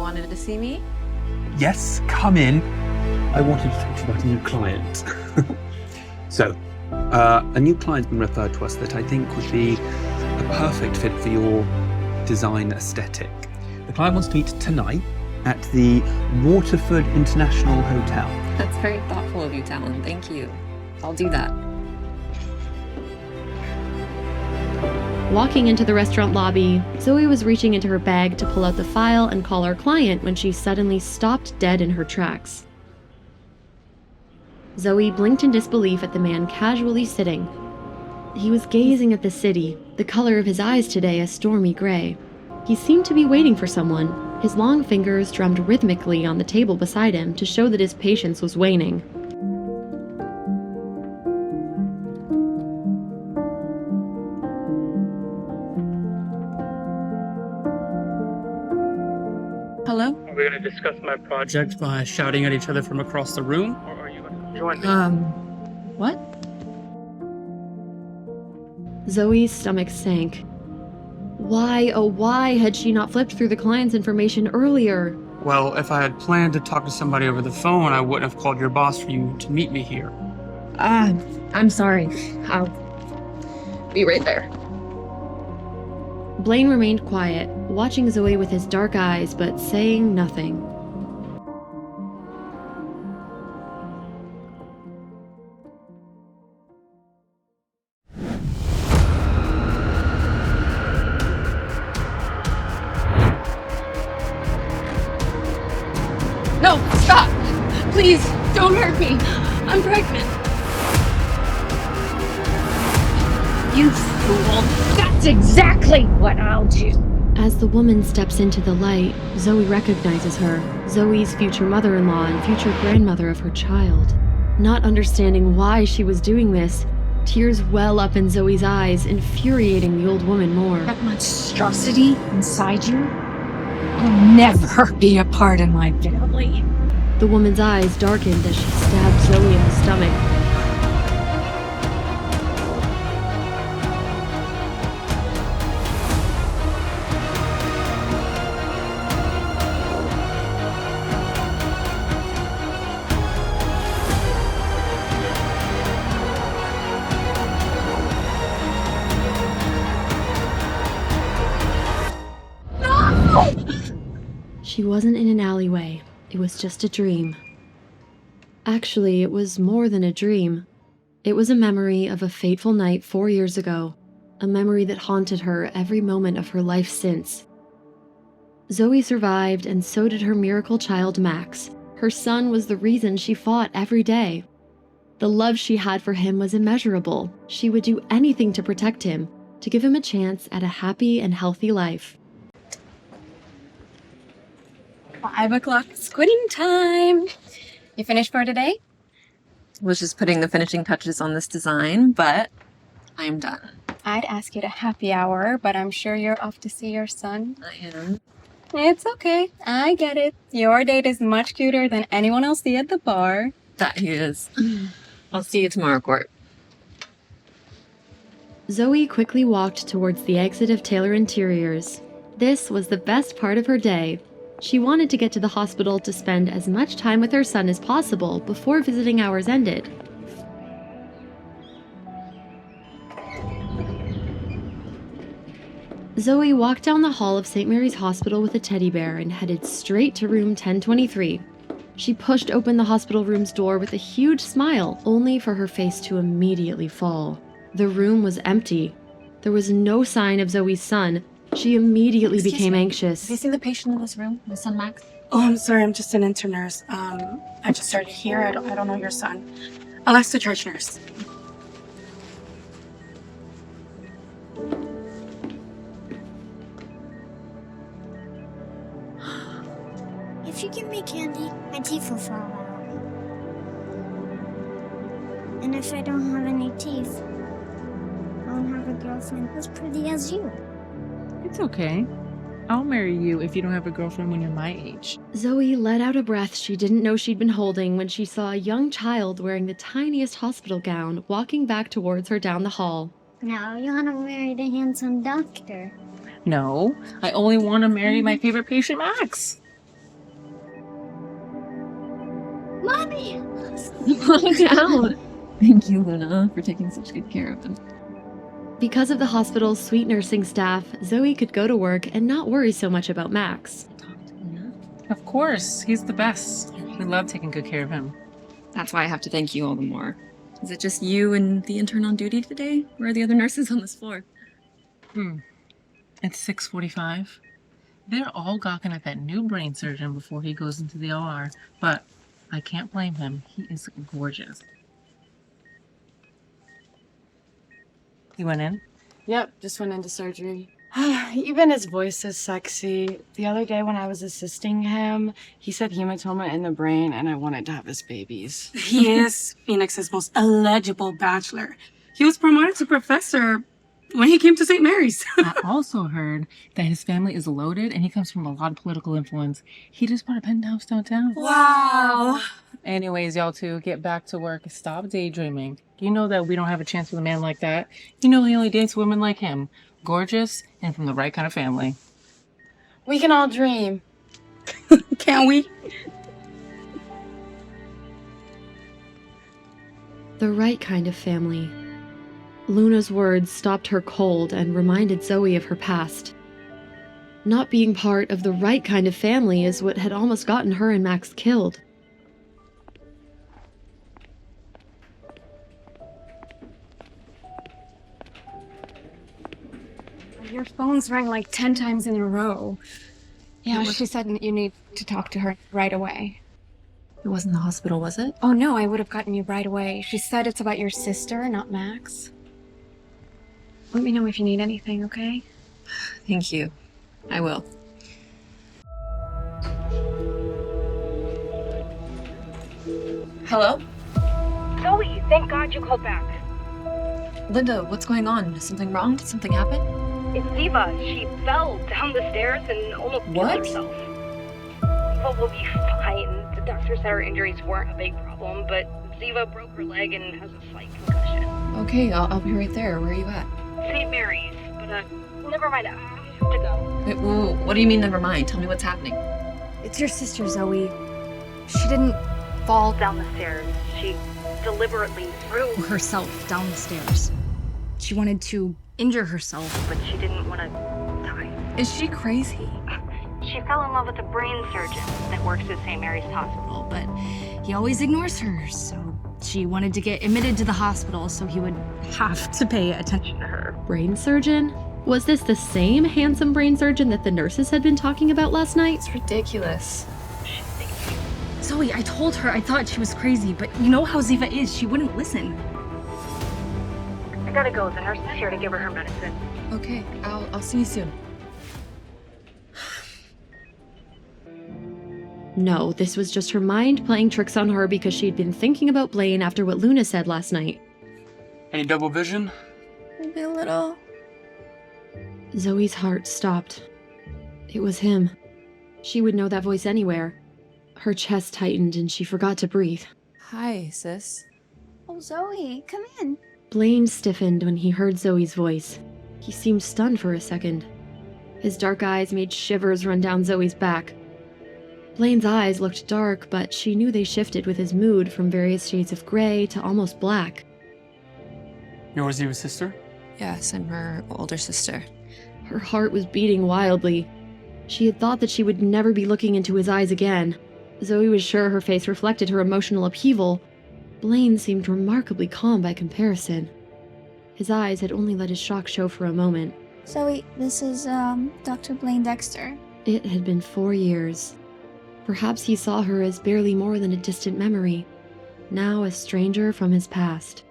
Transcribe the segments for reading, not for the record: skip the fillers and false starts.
wanted to see me? Yes, come in. I wanted to talk to you about a new client. So, a new client's been referred to us that I think would be a perfect fit for your design aesthetic. The client wants to meet tonight at the Waterford International Hotel. That's very thoughtful of you, Talon. Thank you. I'll do that. Walking into the restaurant lobby, Zoe was reaching into her bag to pull out the file and call our client when she suddenly stopped dead in her tracks. Zoe blinked in disbelief at the man casually sitting. He was gazing at the city, the color of his eyes today a stormy gray. He seemed to be waiting for someone. His long fingers drummed rhythmically on the table beside him to show that his patience was waning. Hello? Are we going to discuss my project by shouting at each other from across the room, or are you going to join me? What? Zoe's stomach sank. Why, oh why, had she not flipped through the client's information earlier? Well, if I had planned to talk to somebody over the phone, I wouldn't have called your boss for you to meet me here. I'm sorry. I'll be right there. Blaine remained quiet, watching Zoe with his dark eyes, but saying nothing. No, stop! Please, don't hurt me. I'm pregnant. You fool! That's exactly what I'll do! As the woman steps into the light, Zoe recognizes her, Zoe's future mother-in-law and future grandmother of her child. Not understanding why she was doing this, tears well up in Zoe's eyes, infuriating the old woman more. That monstrosity inside you will never be a part of my family. The woman's eyes darkened as she stabbed Zoe in the stomach. She wasn't in an alleyway. It was just a dream. Actually, it was more than a dream. It was a memory of a fateful night 4 years ago, a memory that haunted her every moment of her life since. Zoe survived, and so did her miracle child, Max. Her son was the reason she fought every day. The love she had for him was immeasurable. She would do anything to protect him, to give him a chance at a happy and healthy life. 5 o'clock is quitting time. You finished for today? Was just putting the finishing touches on this design, but I'm done. I'd ask you to happy hour, but I'm sure you're off to see your son. I am. It's okay. I get it. Your date is much cuter than anyone I'll see at the bar. That he is. I'll see you tomorrow, Court. Zoe quickly walked towards the exit of Taylor Interiors. This was the best part of her day. She wanted to get to the hospital to spend as much time with her son as possible before visiting hours ended. Zoe walked down the hall of St. Mary's Hospital with a teddy bear and headed straight to room 1023. She pushed open the hospital room's door with a huge smile, only for her face to immediately fall. The room was empty. There was no sign of Zoe's son. She immediately became anxious. Have you seen the patient in this room, my son Max? Oh, I'm sorry. I'm just an intern nurse. I just started here. I don't know your son. I'll ask the charge nurse. If you give me candy, my teeth will fall out. And if I don't have any teeth, I won't have a girlfriend as pretty as you. It's okay. I'll marry you if you don't have a girlfriend when you're my age. Zoe let out a breath she didn't know she'd been holding when she saw a young child wearing the tiniest hospital gown walking back towards her down the hall. Now you want to marry the handsome doctor. No, I only want to marry my favorite patient, Max. Mommy! Calm down. Thank you, Luna, for taking such good care of him. Because of the hospital's sweet nursing staff, Zoe could go to work and not worry so much about Max. Of course, he's the best. We love taking good care of him. That's why I have to thank you all the more. Is it just you and the intern on duty today? Where are the other nurses on this floor? It's 6:45. They're all gawking at that new brain surgeon before he goes into the OR, but I can't blame him. He is gorgeous. You went in? Yep, just went into surgery. Even his voice is sexy. The other day when I was assisting him, he said hematoma in the brain and I wanted to have his babies. He is Phoenix's most eligible bachelor. He was promoted to professor when he came to St. Mary's. I also heard that his family is loaded and he comes from a lot of political influence. He just bought a penthouse downtown. Wow. Anyways, y'all two, get back to work. Stop daydreaming. You know that we don't have a chance with a man like that. You know he only dates women like him. Gorgeous and from the right kind of family. We can all dream. Can we? The right kind of family. Luna's words stopped her cold and reminded Zoe of her past. Not being part of the right kind of family is what had almost gotten her and Max killed. Your phone's rang like 10 times in a row. Yeah, she said you need to talk to her right away. It wasn't the hospital, was it? Oh no, I would have gotten you right away. She said it's about your sister, not Max. Let me know if you need anything, okay? Thank you. I will. Hello? Zoe, thank God you called back. Linda, what's going on? Is something wrong? Did something happen? It's Ziva. She fell down the stairs and almost killed herself. Ziva will be fine. The doctor said her injuries weren't a big problem, but Ziva broke her leg and has a slight concussion. Okay, I'll be right there. Where are you at? St. Mary's, but never mind. I have to go. Wait, whoa, what do you mean, never mind? Tell me what's happening. It's your sister, Zoe. She didn't fall down the stairs. She deliberately threw herself down the stairs. She wanted to injure herself, but she didn't want to die. Is she crazy? She fell in love with a brain surgeon that works at St. Mary's Hospital, but he always ignores her, so she wanted to get admitted to the hospital so he would have to pay attention to her. Brain surgeon? Was this the same handsome brain surgeon that the nurses had been talking about last night? It's ridiculous. Zoe, I told her I thought she was crazy, but you know how Ziva is. She wouldn't listen. I gotta go. The nurse is here to give her medicine. Okay, I'll see you soon. No, this was just her mind playing tricks on her because she'd been thinking about Blaine after what Luna said last night. Any double vision? Maybe a little. Zoe's heart stopped. It was him. She would know that voice anywhere. Her chest tightened and she forgot to breathe. Hi, sis. Oh, Zoe, come in. Blaine stiffened when he heard Zoe's voice. He seemed stunned for a second. His dark eyes made shivers run down Zoe's back. Blaine's eyes looked dark, but she knew they shifted with his mood from various shades of gray to almost black. You're Ziva's sister? Yes, I'm her older sister. Her heart was beating wildly. She had thought that she would never be looking into his eyes again. Zoe was sure her face reflected her emotional upheaval. Blaine seemed remarkably calm by comparison. His eyes had only let his shock show for a moment. Zoe, this is, Dr. Blaine Dexter. It had been 4 years. Perhaps he saw her as barely more than a distant memory, now a stranger from his past.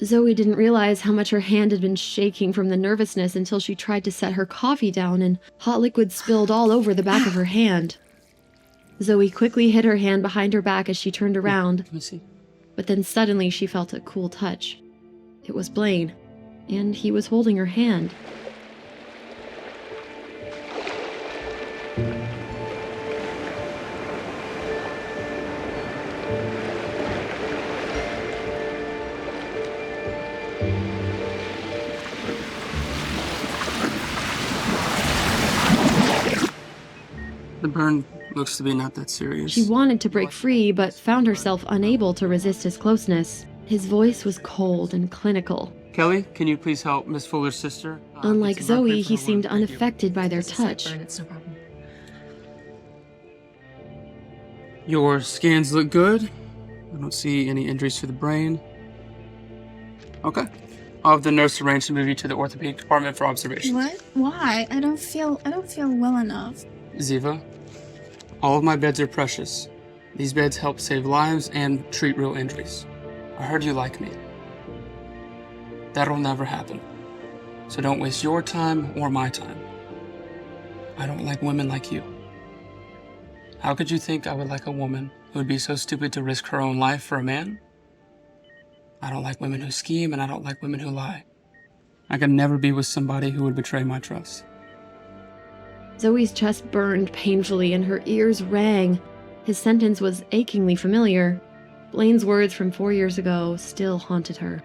Zoe didn't realize how much her hand had been shaking from the nervousness until she tried to set her coffee down and hot liquid spilled all over the back of her hand. Zoe quickly hid her hand behind her back as she turned around, Let me see. but then suddenly she felt a cool touch. It was Blaine, and he was holding her hand. The burn looks to be not that serious. She wanted to break free, but found herself unable to resist his closeness. His voice was cold and clinical. Kelly, can you please help Miss Fuller's sister? Unlike Get some mercury Zoe, for he her seemed wound. Thank you. unaffected by their It's a slight touch. burn, it's no problem. Your scans look good. I don't see any injuries to the brain. Okay. I'll have the nurse arrange to move you to the orthopedic department for observation. What? Why? I don't feel well enough. Ziva, all of my beds are precious. These beds help save lives and treat real injuries. I heard you like me. That'll never happen. So don't waste your time or my time. I don't like women like you. How could you think I would like a woman who would be so stupid to risk her own life for a man? I don't like women who scheme, and I don't like women who lie. I could never be with somebody who would betray my trust. Zoe's chest burned painfully and her ears rang. His sentence was achingly familiar. Blaine's words from 4 years ago still haunted her.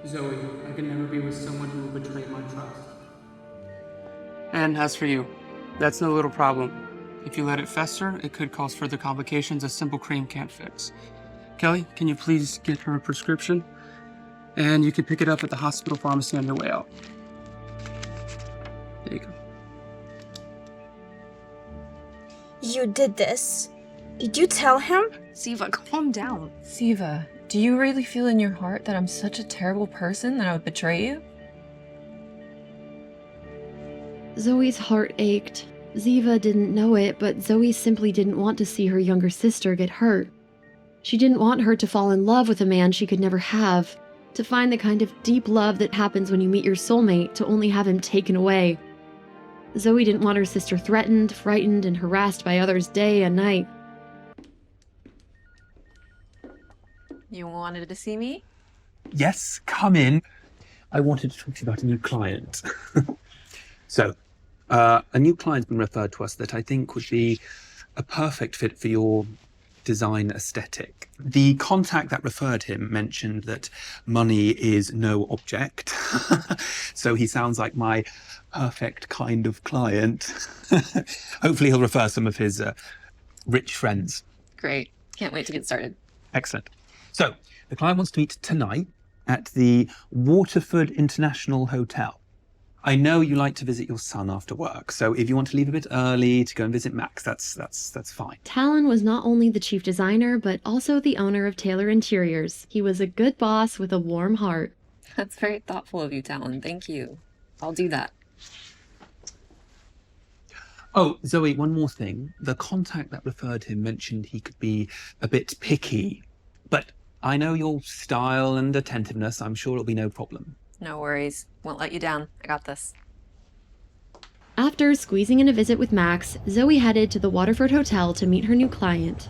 Zoe, I can never be with someone who will betray my trust. And as for you, that's no little problem. If you let it fester, it could cause further complications a simple cream can't fix. Kelly, can you please get her a prescription? And you can pick it up at the hospital pharmacy on your way out. There you go. You did this. Did you tell him? Ziva, calm down. Siva, do you really feel in your heart that I'm such a terrible person that I would betray you? Zoe's heart ached. Ziva didn't know it, but Zoe simply didn't want to see her younger sister get hurt. She didn't want her to fall in love with a man she could never have, to find the kind of deep love that happens when you meet your soulmate, to only have him taken away. Zoe didn't want her sister threatened, frightened, and harassed by others day and night. You wanted to see me? Yes, come in. I wanted to talk to you about a new client. So, a new client's been referred to us that I think would be a perfect fit for your design aesthetic. The contact that referred him mentioned that money is no object. So he sounds like my perfect kind of client. Hopefully he'll refer some of his rich friends. Great. Can't wait to get started. Excellent. So the client wants to meet tonight at the Waterford International Hotel. I know you like to visit your son after work, so if you want to leave a bit early to go and visit Max, that's fine. Talon was not only the chief designer, but also the owner of Taylor Interiors. He was a good boss with a warm heart. That's very thoughtful of you, Talon. Thank you. I'll do that. Oh, Zoe, one more thing. The contact that referred him mentioned he could be a bit picky, but I know your style and attentiveness. I'm sure it'll be no problem. No worries. Won't let you down. I got this. After squeezing in a visit with Max, Zoe headed to the Waterford Hotel to meet her new client.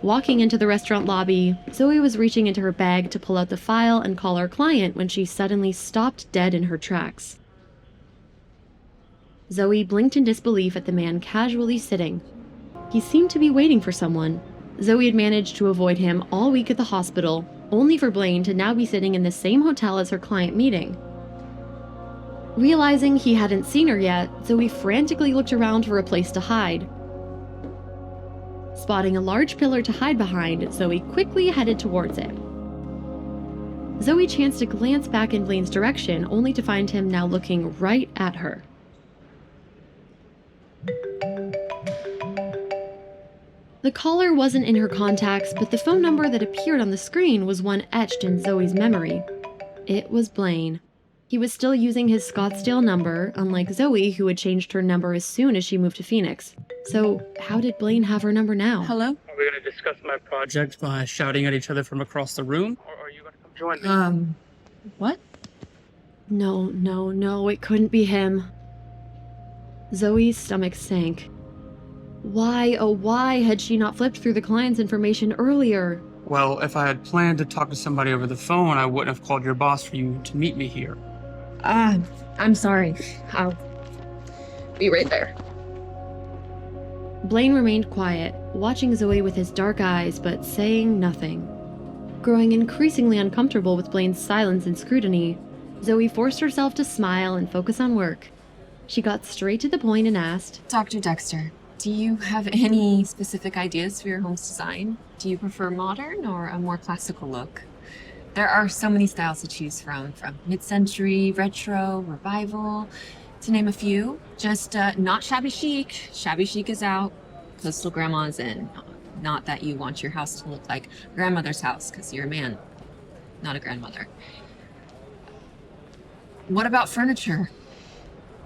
Walking into the restaurant lobby, Zoe was reaching into her bag to pull out the file and call her client when she suddenly stopped dead in her tracks. Zoe blinked in disbelief at the man casually sitting. He seemed to be waiting for someone. Zoe had managed to avoid him all week at the hospital, only for Blaine to now be sitting in the same hotel as her client meeting. Realizing he hadn't seen her yet, Zoe frantically looked around for a place to hide. Spotting a large pillar to hide behind, Zoe quickly headed towards it. Zoe chanced to glance back in Blaine's direction, only to find him now looking right at her. The caller wasn't in her contacts, but the phone number that appeared on the screen was one etched in Zoe's memory. It was Blaine. He was still using his Scottsdale number, unlike Zoe, who had changed her number as soon as she moved to Phoenix. So, how did Blaine have her number now? Hello? Are we going to discuss my project by shouting at each other from across the room? Or are you going to come join me? What? No, it couldn't be him. Zoe's stomach sank. Why, oh why, had she not flipped through the client's information earlier? Well, if I had planned to talk to somebody over the phone, I wouldn't have called your boss for you to meet me here. I'm sorry. I'll be right there. Blaine remained quiet, watching Zoe with his dark eyes, but saying nothing. Growing increasingly uncomfortable with Blaine's silence and scrutiny, Zoe forced herself to smile and focus on work. She got straight to the point and asked, Dr. Dexter, do you have any specific ideas for your home's design? Do you prefer modern or a more classical look? There are so many styles to choose from mid-century, retro, revival, to name a few. Just not shabby chic. Shabby chic is out. Coastal grandma's in. Not that you want your house to look like grandmother's house, because you're a man, not a grandmother. What about furniture?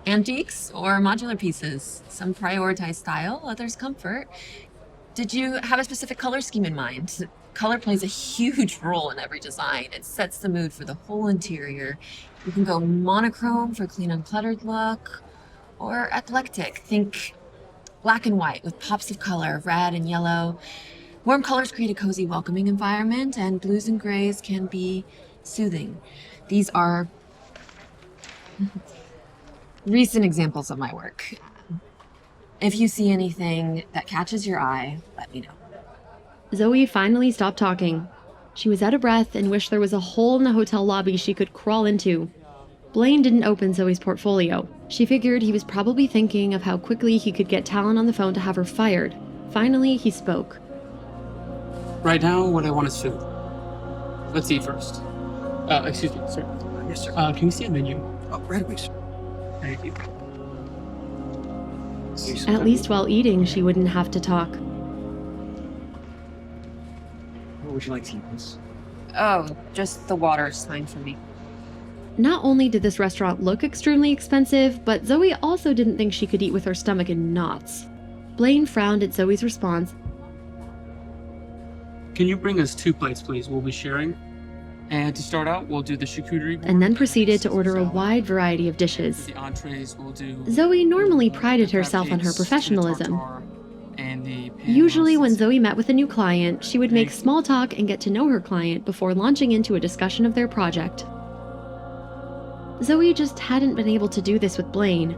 Antiques or modular pieces? Some prioritize style, others comfort. Did you have a specific color scheme in mind? Color plays a huge role in every design. It sets the mood for the whole interior. You can go monochrome for a clean, uncluttered look, or eclectic. Think black and white with pops of color, red and yellow. Warm colors create a cozy, welcoming environment, and blues and grays can be soothing. These are recent examples of my work. If you see anything that catches your eye, let me know. Zoe finally stopped talking. She was out of breath and wished there was a hole in the hotel lobby she could crawl into. Blaine didn't open Zoe's portfolio. She figured he was probably thinking of how quickly he could get Talon on the phone to have her fired. Finally, he spoke. Right now, what I want is food. Let's eat first. Excuse me, sir. Yes, sir. Can we see a menu? Oh, right away, sir. Thank you. At least while eating, she wouldn't have to talk. What would you like to eat, miss? Oh, just the water is fine for me. Not only did this restaurant look extremely expensive, but Zoe also didn't think she could eat with her stomach in knots. Blaine frowned at Zoe's response. Can you bring us 2 plates, please? We'll be sharing. And to start out, we'll do the charcuterie board. And then proceeded to order a wide variety of dishes. The entrees, we'll do... Zoe normally prided herself on her professionalism. Usually when Zoe met with a new client, she would make small talk and get to know her client before launching into a discussion of their project. Zoe just hadn't been able to do this with Blaine.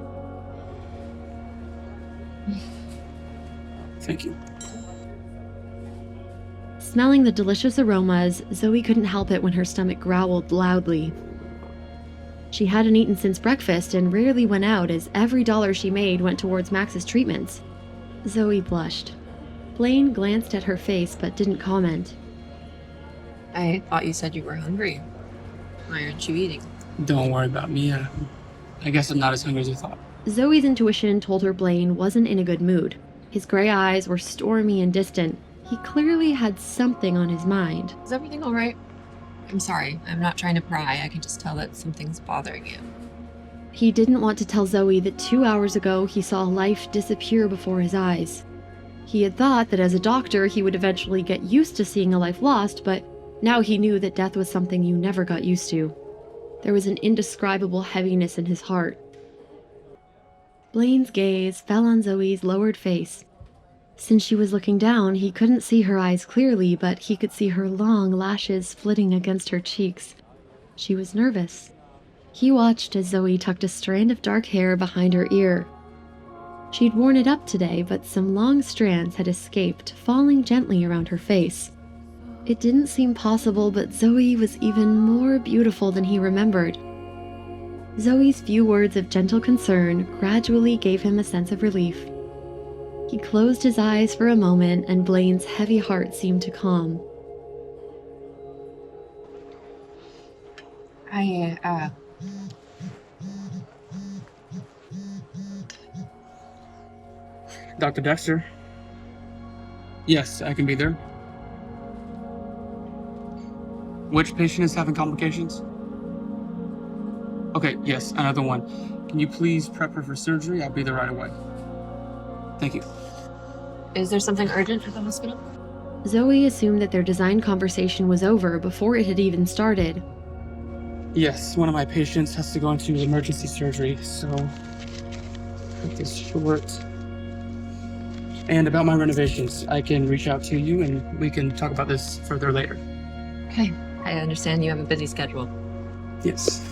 Thank you. Smelling the delicious aromas, Zoe couldn't help it when her stomach growled loudly. She hadn't eaten since breakfast and rarely went out, as every dollar she made went towards Max's treatments. Zoe blushed. Blaine glanced at her face but didn't comment. I thought you said you were hungry. Why aren't you eating? Don't worry about me. I guess I'm not as hungry as you thought. Zoe's intuition told her Blaine wasn't in a good mood. His gray eyes were stormy and distant. He clearly had something on his mind. Is everything all right? I'm sorry. I'm not trying to pry. I can just tell that something's bothering you. He didn't want to tell Zoe that 2 hours ago he saw life disappear before his eyes. He had thought that as a doctor he would eventually get used to seeing a life lost, but now he knew that death was something you never got used to. There was an indescribable heaviness in his heart. Blaine's gaze fell on Zoe's lowered face. Since she was looking down, he couldn't see her eyes clearly, but he could see her long lashes flitting against her cheeks. She was nervous. He watched as Zoe tucked a strand of dark hair behind her ear. She'd worn it up today, but some long strands had escaped, falling gently around her face. It didn't seem possible, but Zoe was even more beautiful than he remembered. Zoe's few words of gentle concern gradually gave him a sense of relief. He closed his eyes for a moment, and Blaine's heavy heart seemed to calm. Dr. Dexter? Yes, I can be there. Which patient is having complications? Okay, yes, another one. Can you please prep her for surgery? I'll be there right away. Thank you. Is there something urgent at the hospital? Zoe assumed that their design conversation was over before it had even started. Yes, one of my patients has to go into emergency surgery, so cut this short. And about my renovations, I can reach out to you and we can talk about this further later. Okay, I understand you have a busy schedule. Yes.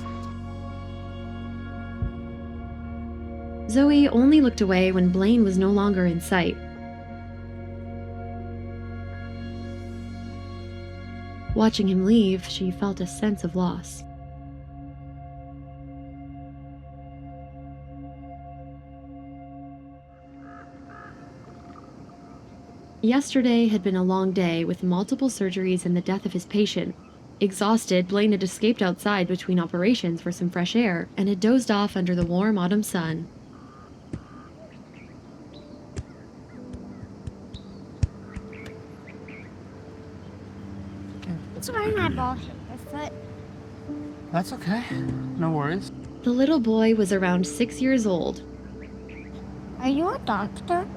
Zoe only looked away when Blaine was no longer in sight. Watching him leave, she felt a sense of loss. Yesterday had been a long day with multiple surgeries and the death of his patient. Exhausted, Blaine had escaped outside between operations for some fresh air and had dozed off under the warm autumn sun. Sorry, my ball hit my foot. That's okay. No worries. The little boy was around 6 years old. Are you a doctor?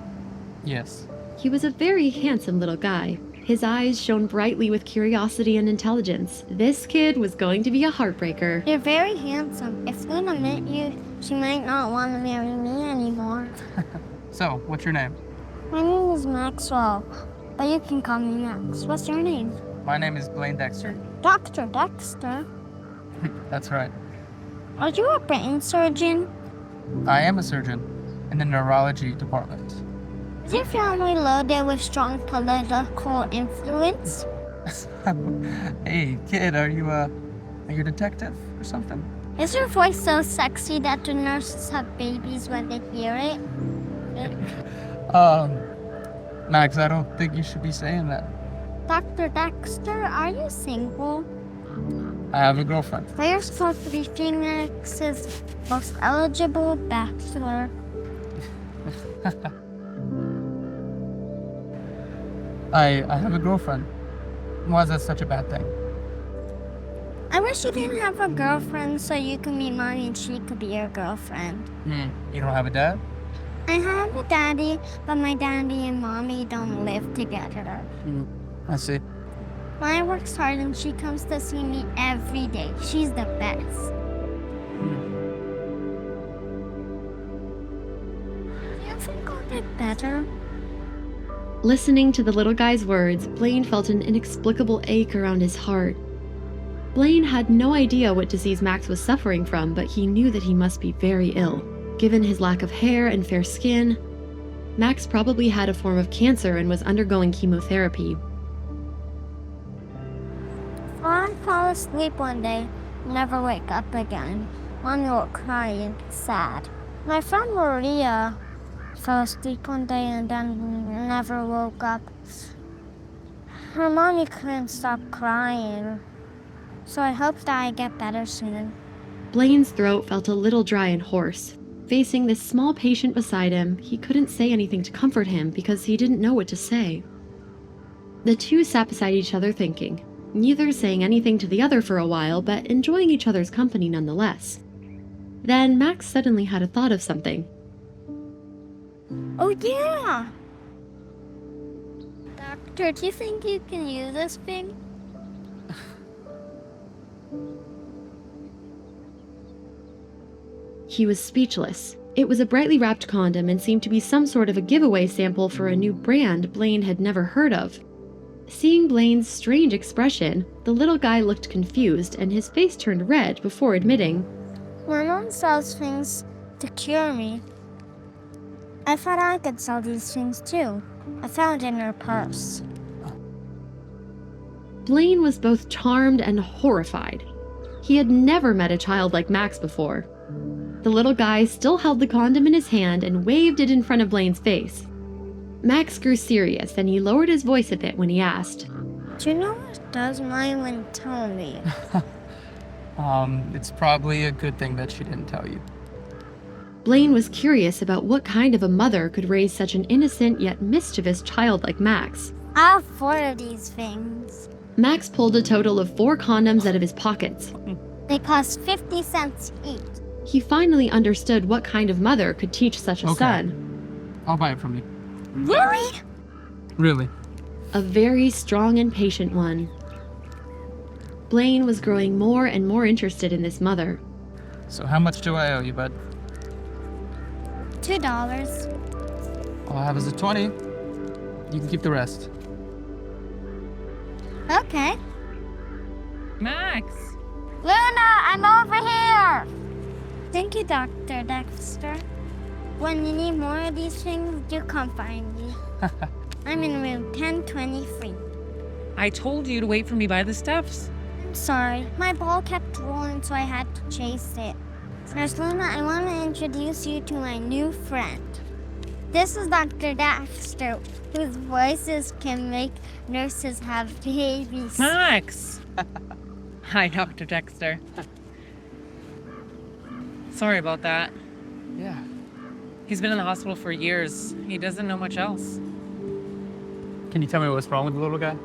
Yes. He was a very handsome little guy. His eyes shone brightly with curiosity and intelligence. This kid was going to be a heartbreaker. You're very handsome. If Luna met you, she might not want to marry me anymore. So, what's your name? My name is Maxwell, but you can call me Max. What's your name? My name is Blaine Dexter. Dr. Dexter. That's right. Are you a brain surgeon? I am a surgeon in the neurology department. Is your family loaded with strong political influence? Hey, kid, are you a detective or something? Is your voice so sexy that the nurses have babies when they hear it? Max, I don't think you should be saying that. Dr. Dexter, are you single? I have a girlfriend. So you're supposed to be Phoenix's most eligible bachelor. I have a girlfriend. Why is that such a bad thing? I wish you didn't have a girlfriend so you could meet mommy and she could be your girlfriend. You don't have a dad? I have a daddy, but my daddy and mommy don't live together. I see. Maya works hard and she comes to see me every day. She's the best. Do you think I'll get better? Listening to the little guy's words, Blaine felt an inexplicable ache around his heart. Blaine had no idea what disease Max was suffering from, but he knew that he must be very ill. Given his lack of hair and fair skin, Max probably had a form of cancer and was undergoing chemotherapy. I fall asleep one day, never wake up again. Mommy will cry and be sad. My friend Maria fell asleep one day and then never woke up. Her mommy couldn't stop crying, so I hope that I get better soon. Blaine's throat felt a little dry and hoarse. Facing this small patient beside him, he couldn't say anything to comfort him because he didn't know what to say. The two sat beside each other thinking, neither saying anything to the other for a while, but enjoying each other's company nonetheless. Then Max suddenly had a thought of something. Oh yeah! Doctor, do you think you can use this thing? He was speechless. It was a brightly wrapped condom and seemed to be some sort of a giveaway sample for a new brand Blaine had never heard of. Seeing Blaine's strange expression, the little guy looked confused and his face turned red before admitting, My mom sells things to cure me. I thought I could sell these things too. I found it in her purse. Blaine was both charmed and horrified. He had never met a child like Max before. The little guy still held the condom in his hand and waved it in front of Blaine's face. Max grew serious and he lowered his voice a bit when he asked, Do you know what does mine wouldn't tell me? It's probably a good thing that she didn't tell you. Blaine was curious about what kind of a mother could raise such an innocent yet mischievous child like Max. I have 4 of these things. Max pulled a total of 4 condoms out of his pockets. They cost 50 cents each. He finally understood what kind of mother could teach such a son. I'll buy it from you. Really? Really? A very strong and patient one. Blaine was growing more and more interested in this mother. So how much do I owe you, bud? $2. All I have is a 20. You can keep the rest. Okay. Max! Luna, I'm over here! Thank you, Dr. Dexter. When you need more of these things, you come find me. I'm in room 1023. I told you to wait for me by the steps. I'm sorry. My ball kept rolling, so I had to chase it. Nurse Luna, I want to introduce you to my new friend. This is Dr. Dexter. whose voices can make nurses have babies. Max! Hi, Dr. Dexter. Sorry about that. Yeah. He's been in the hospital for years. He doesn't know much else. Can you tell me what's wrong with the little guy?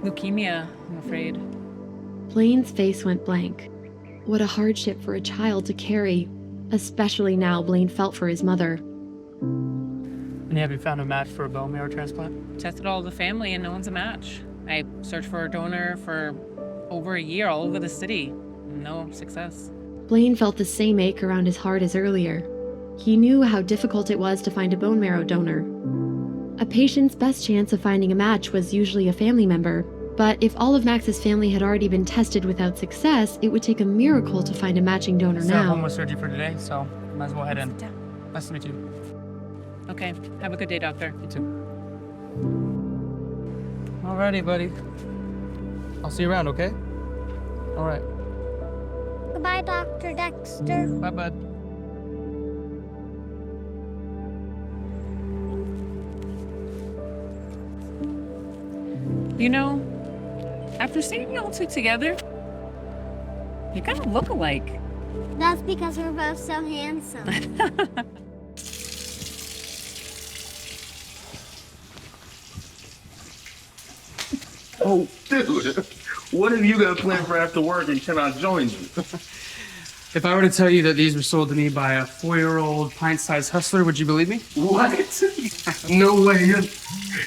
Leukemia, I'm afraid. Blaine's face went blank. What a hardship for a child to carry, especially now Blaine felt for his mother. And have you found a match for a bone marrow transplant? Tested all the family and no one's a match. I searched for a donor for over a year all over the city. No success. Blaine felt the same ache around his heart as earlier. He knew how difficult it was to find a bone marrow donor. A patient's best chance of finding a match was usually a family member, but if all of Max's family had already been tested without success, it would take a miracle to find a matching donor It's now. home with surgery for today, so might as well head in. Nice to meet you. Okay, have a good day, doctor. You too. Alrighty, buddy. I'll see you around, okay? Alright. Goodbye, Dr. Dexter. Bye, bud. You know, after seeing you all two together, you kind of look alike. That's because we're both so handsome. Oh, dude, what have you got planned for after work and can I join you? If I were to tell you that these were sold to me by a 4-year-old pint-sized hustler, would you believe me? What? No way,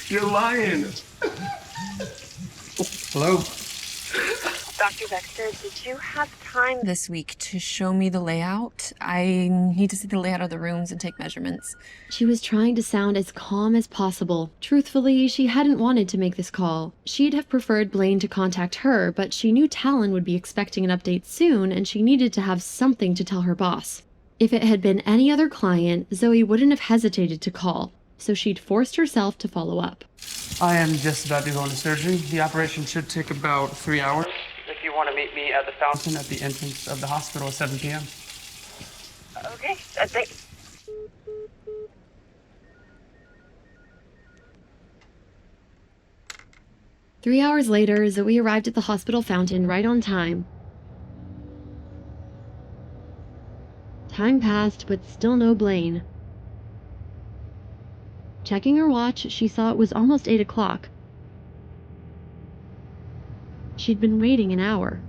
you're lying. Hello? Dr. Dexter, did you have time this week to show me the layout? I need to see the layout of the rooms and take measurements. She was trying to sound as calm as possible. Truthfully, she hadn't wanted to make this call. She'd have preferred Blaine to contact her, but she knew Talon would be expecting an update soon, and she needed to have something to tell her boss. If it had been any other client, Zoe wouldn't have hesitated to call, so she'd forced herself to follow up. I am just about to go into surgery. The operation should take about 3 hours. If you want to meet me at the fountain at the entrance of the hospital at 7 p.m. Okay, thanks. Three hours later, Zoe arrived at the hospital fountain right on time. Time passed, but still no Blaine. Checking her watch, she saw it was almost 8 o'clock. She'd been waiting an hour.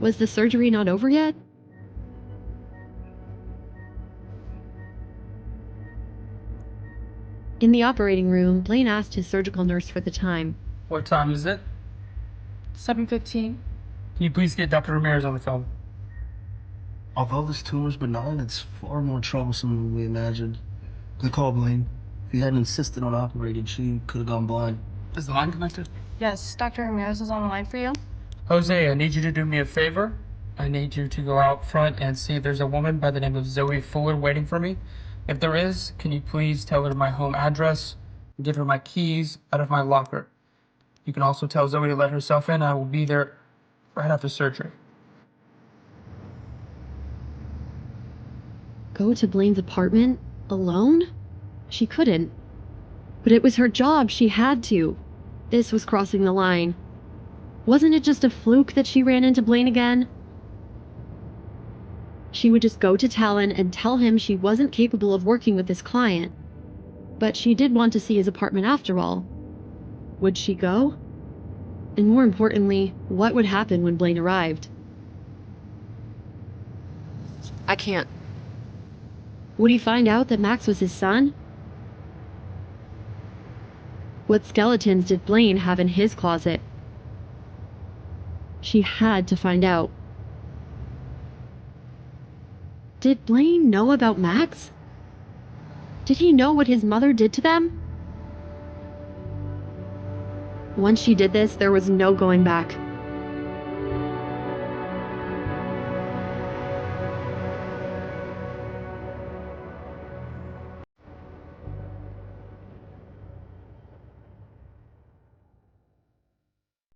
Was the surgery not over yet? In the operating room, Blaine asked his surgical nurse for the time. What time is it? 7:15. Can you please get Dr. Ramirez on the phone? Although this tumor's benign, it's far more troublesome than we imagined. Good call, Blaine. If you hadn't insisted on operating, she could have gone blind. Is the line connected? Yes, Dr. Ramirez is on the line for you. Jose, I need you to do me a favor. I need you to go out front and see if there's a woman by the name of Zoe Fuller waiting for me. If there is, can you please tell her my home address and give her my keys out of my locker? You can also tell Zoe to let herself in. I will be there right after surgery. Go to Blaine's apartment? Alone? She couldn't. But it was her job, she had to. This was crossing the line. Wasn't it just a fluke that she ran into Blaine again? She would just go to Talon and tell him she wasn't capable of working with this client. But she did want to see his apartment after all. Would she go? And more importantly, what would happen when Blaine arrived? I can't. Would he find out that Max was his son? What skeletons did Blaine have in his closet? She had to find out. Did Blaine know about Max? Did he know what his mother did to them? Once she did this, there was no going back.